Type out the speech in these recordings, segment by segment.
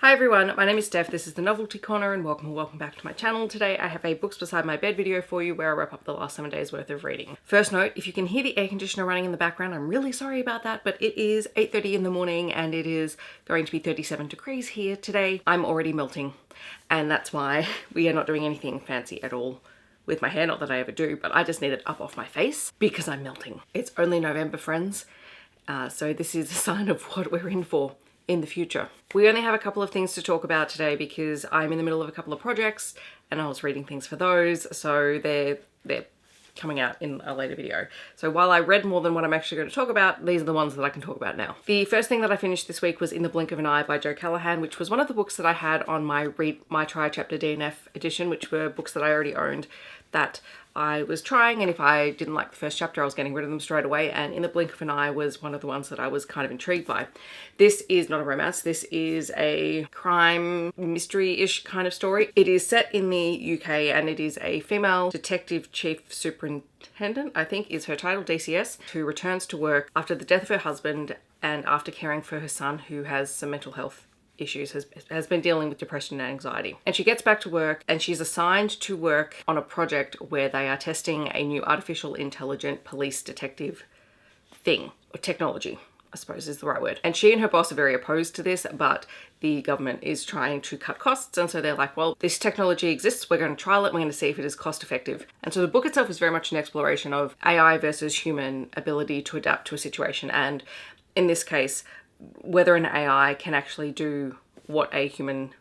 Hi everyone, my name is Beth, this is the Novelty Corner and welcome back to my channel. Today I have a Books Beside My Bed video for you where I wrap up the last 7 days worth of reading. First note, if you can hear the air conditioner running in the background, I'm really sorry about that, but it is 8:30 in the morning and it is going to be 37 degrees here today. I'm already melting and that's why we are not doing anything fancy at all with my hair, not that I ever do, but I just need it up off my face because I'm melting. It's only November, friends, so this is a sign of what we're in for in the future. We only have a couple of things to talk about today because I'm in the middle of a couple of projects and I was reading things for those, so they're coming out in a later video. So while I read more than what I'm actually going to talk about, these are the ones that I can talk about now. The first thing that I finished this week was In the Blink of an Eye by Callaghan, which was one of the books that I had on my Read My Try Chapter DNF edition, which were books that I already owned that I was trying, and if I didn't like the first chapter I was getting rid of them straight away, and In the Blink of an Eye was one of the ones that I was kind of intrigued by. This is not a romance, this is a crime mystery-ish kind of story. It is set in the UK and it is a female detective chief superintendent, I think is her title, DCS, who returns to work after the death of her husband and after caring for her son who has some mental health issues, has been dealing with depression and anxiety. And she gets back to work and she's assigned to work on a project where they are testing a new artificial intelligent police detective thing, or technology, I suppose is the right word. And she and her boss are very opposed to this, but the government is trying to cut costs. And so they're like, well, this technology exists, we're going to trial it, we're going to see if it is cost effective. And so the book itself is very much an exploration of AI versus human ability to adapt to a situation. And in this case, whether an AI can actually do what a human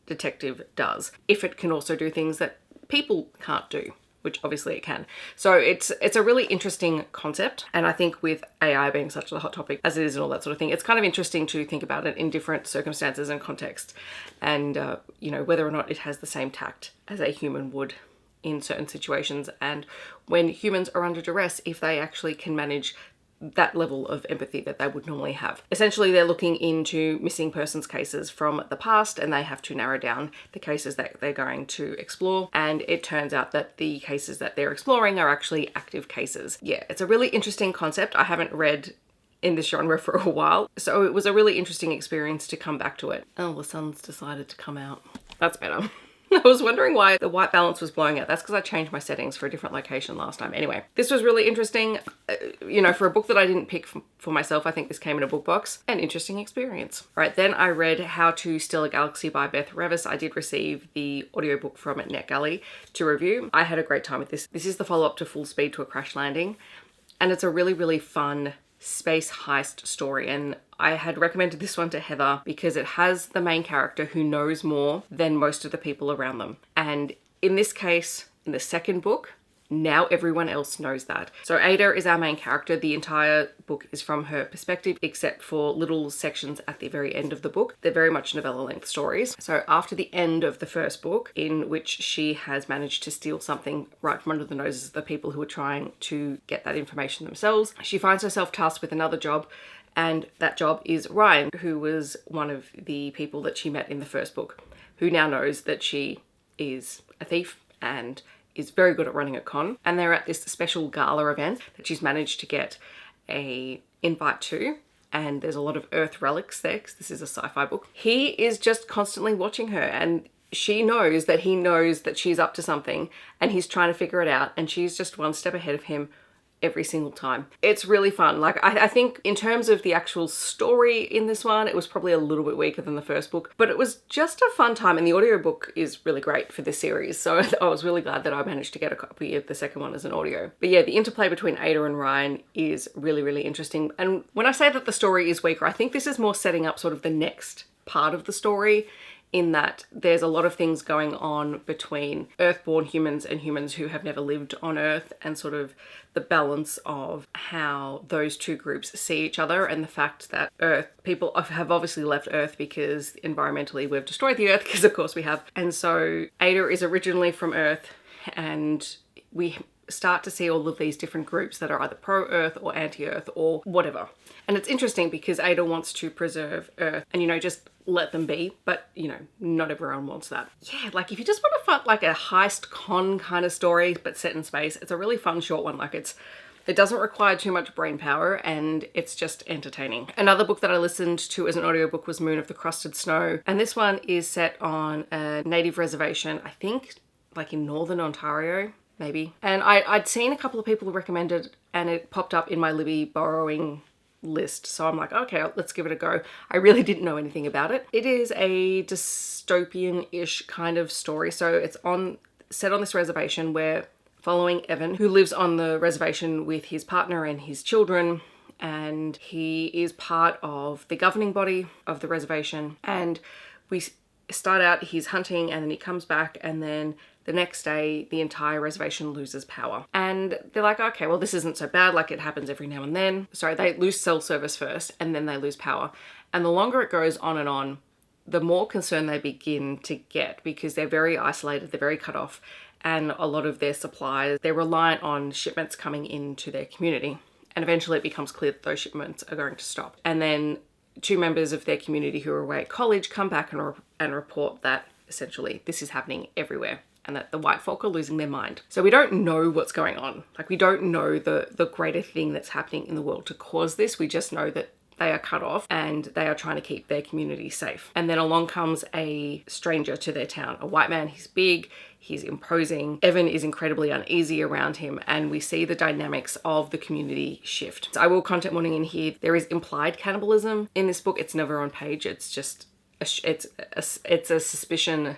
detective does, if it can also do things that people can't do, which obviously it can. So it's a really interesting concept, and I think with AI being such a hot topic as it is and all that sort of thing, it's kind of interesting to think about it in different circumstances and contexts, and you know, whether or not it has the same tact as a human would in certain situations, and when humans are under duress, if they actually can manage that level of empathy that they would normally have. Essentially, they're looking into missing persons cases from the past and they have to narrow down the cases that they're going to explore. And it turns out that the cases that they're exploring are actually active cases. Yeah, it's a really interesting concept. I haven't read in this genre for a while, so it was a really interesting experience to come back to it. Oh, the sun's decided to come out. That's better. I was wondering why the white balance was blowing out. That's because I changed my settings for a different location last time. Anyway, this was really interesting. You know, for a book that I didn't pick for myself, I think this came in a book box. An interesting experience. All right, then I read How to Steal a Galaxy by Beth Revis. I did receive the audiobook from NetGalley to review. I had a great time with this. This is the follow-up to Full Speed to a Crash Landing, and it's a really, really fun space heist story. And I had recommended this one to Heather because it has the main character who knows more than most of the people around them. And in this case, in the second book, now everyone else knows that. So Ada is our main character. The entire book is from her perspective, except for little sections at the very end of the book. They're very much novella length stories. So after the end of the first book, in which she has managed to steal something right from under the noses of the people who are trying to get that information themselves, she finds herself tasked with another job. And that job is Ryan, who was one of the people that she met in the first book, who now knows that she is a thief and is very good at running a con. And they're at this special gala event that she's managed to get a invite to. And there's a lot of Earth relics there because this is a sci-fi book. He is just constantly watching her, and she knows that he knows that she's up to something and he's trying to figure it out. And she's just one step ahead of him every single time. It's really fun. Like, I think in terms of the actual story in this one, it was probably a little bit weaker than the first book, but it was just a fun time, and the audiobook is really great for this series. So I was really glad that I managed to get a copy of the second one as an audio. But yeah, the interplay between Ada and Ryan is really, really interesting. And when I say that the story is weaker, I think this is more setting up sort of the next part of the story, in that there's a lot of things going on between Earth-born humans and humans who have never lived on Earth, and sort of the balance of how those two groups see each other, and the fact that people have obviously left Earth because environmentally we've destroyed the Earth, because of course we have. And so Ada is originally from Earth, and we start to see all of these different groups that are either pro-Earth or anti-Earth or whatever. And it's interesting because Ada wants to preserve Earth and, you know, just let them be, but, you know, not everyone wants that. Yeah, like if you just want to find like a heist con kind of story but set in space, it's a really fun short one. Like it's It doesn't require too much brain power and it's just entertaining. Another book that I listened to as an audiobook was Moon of the Crusted Snow. And this one is set on a native reservation, I think like in Northern Ontario, maybe. And I'd seen a couple of people recommend it and it popped up in my Libby borrowing list. So I'm like, okay, let's give it a go. I really didn't know anything about it. It is a dystopian-ish kind of story. So it's set on this reservation where following Evan, who lives on the reservation with his partner and his children, and he is part of the governing body of the reservation. And we start out, he's hunting, and then he comes back, and then the next day the entire reservation loses power. And they're like, okay, well, this isn't so bad, like it happens every now and then. Sorry, they lose cell service first and then they lose power. And the longer it goes on, the more concerned they begin to get, because they're very isolated, they're very cut off, and a lot of their supplies, they're reliant on shipments coming into their community. And eventually it becomes clear that those shipments are going to stop. And then 2 members of their community who are away at college come back and report that essentially this is happening everywhere, and that the white folk are losing their mind. So we don't know what's going on. Like, we don't know the greater thing that's happening in the world to cause this. We just know that they are cut off and they are trying to keep their community safe. And then along comes a stranger to their town, a white man. He's big, he's imposing. Evan is incredibly uneasy around him, and we see the dynamics of the community shift. So I will content warning in here, there is implied cannibalism in this book. It's never on page. It's just, it's a suspicion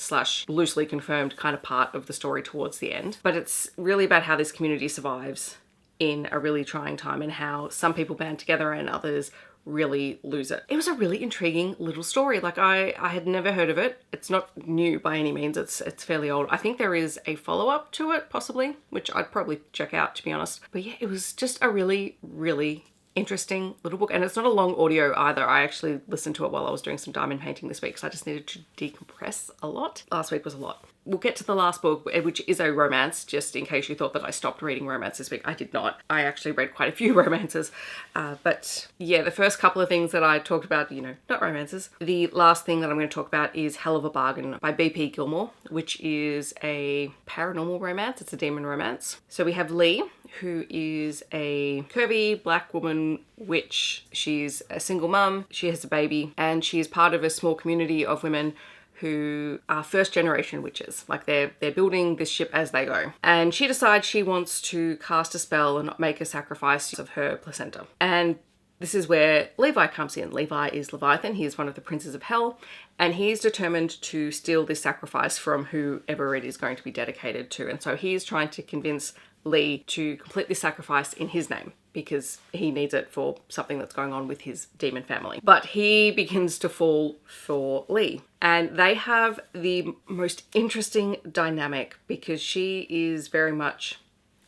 / loosely confirmed kind of part of the story towards the end. But it's really about how this community survives in a really trying time and how some people band together and others really lose it. It was a really intriguing little story. Like, I had never heard of it. It's not new by any means. It's fairly old. I think there is a follow-up to it, possibly, which I'd probably check out, to be honest. But yeah, it was just a really, really interesting little book. And it's not a long audio either. I actually listened to it while I was doing some diamond painting this week, so I just needed to decompress a lot. Last week was a lot. We'll get to the last book, which is a romance, just in case you thought that I stopped reading romance this week. I did not. I actually read quite a few romances. But yeah, the first couple of things that I talked about, you know, not romances. The last thing that I'm going to talk about is Hell of a Bargain by B.P. Gilmore, which is a paranormal romance. It's a demon romance. So we have Lee, who is a curvy black woman witch. She's a single mum. She has a baby, and she is part of a small community of women who are first generation witches. Like, they're building this ship as they go. And she decides she wants to cast a spell and make a sacrifice of her placenta. And this is where Levi comes in. Levi is Leviathan. He is one of the princes of hell, and he's determined to steal this sacrifice from whoever it is going to be dedicated to. And so he's trying to convince Lee to complete this sacrifice in his name, because he needs it for something that's going on with his demon family. But he begins to fall for Lee. And they have the most interesting dynamic, because she is very much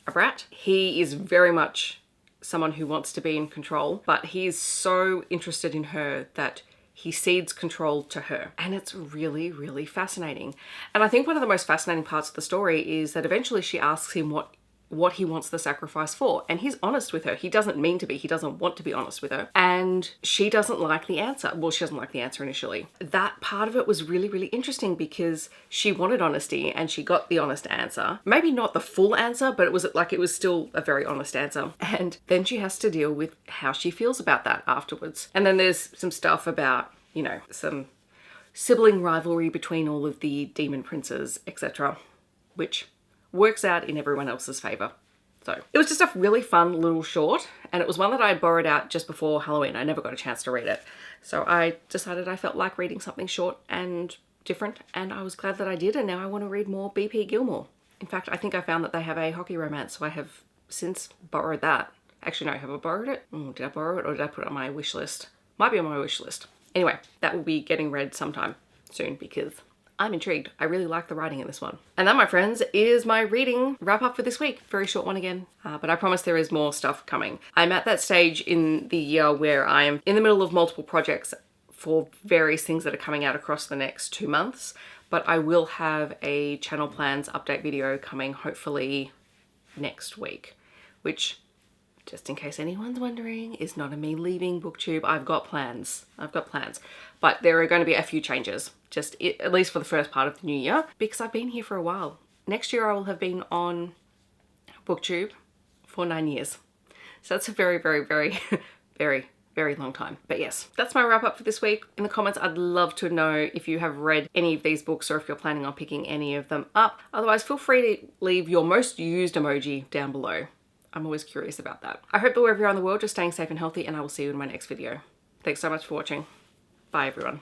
a brat. He is very much someone who wants to be in control, but he's so interested in her that he cedes control to her. And it's really, really fascinating. And I think one of the most fascinating parts of the story is that eventually she asks him what he wants the sacrifice for. And he's honest with her. He doesn't mean to be. He doesn't want to be honest with her. And she doesn't like the answer. Well, she doesn't like the answer initially. That part of it was really, really interesting, because she wanted honesty and she got the honest answer. Maybe not the full answer, but it was still a very honest answer. And then she has to deal with how she feels about that afterwards. And then there's some stuff about, you know, some sibling rivalry between all of the demon princes, etc., which works out in everyone else's favour. So it was just a really fun little short, and it was one that I borrowed out just before Halloween. I never got a chance to read it. So I decided I felt like reading something short and different, and I was glad that I did, and now I want to read more B.P. Gilmore. In fact, I think I found that they have a hockey romance, so I have since borrowed that. Actually, no, have I borrowed it? Did I borrow it, or did I put it on my wish list? Might be on my wish list. Anyway, that will be getting read sometime soon, because I'm intrigued. I really like the writing in this one. And that, my friends, is my reading wrap up for this week. Very short one again, but I promise there is more stuff coming. I'm at that stage in the year where I am in the middle of multiple projects for various things that are coming out across the next 2 months, but I will have a channel plans update video coming hopefully next week, which, just in case anyone's wondering, is not a me leaving BookTube. I've got plans. But there are going to be a few changes, at least for the first part of the new year, because I've been here for a while. Next year I will have been on BookTube for 9 years. So that's a very, very, very, very, very long time. But yes, that's my wrap up for this week. In the comments, I'd love to know if you have read any of these books or if you're planning on picking any of them up. Otherwise, feel free to leave your most used emoji down below. I'm always curious about that. I hope that wherever you're in the world, you're staying safe and healthy, and I will see you in my next video. Thanks so much for watching. Bye, everyone.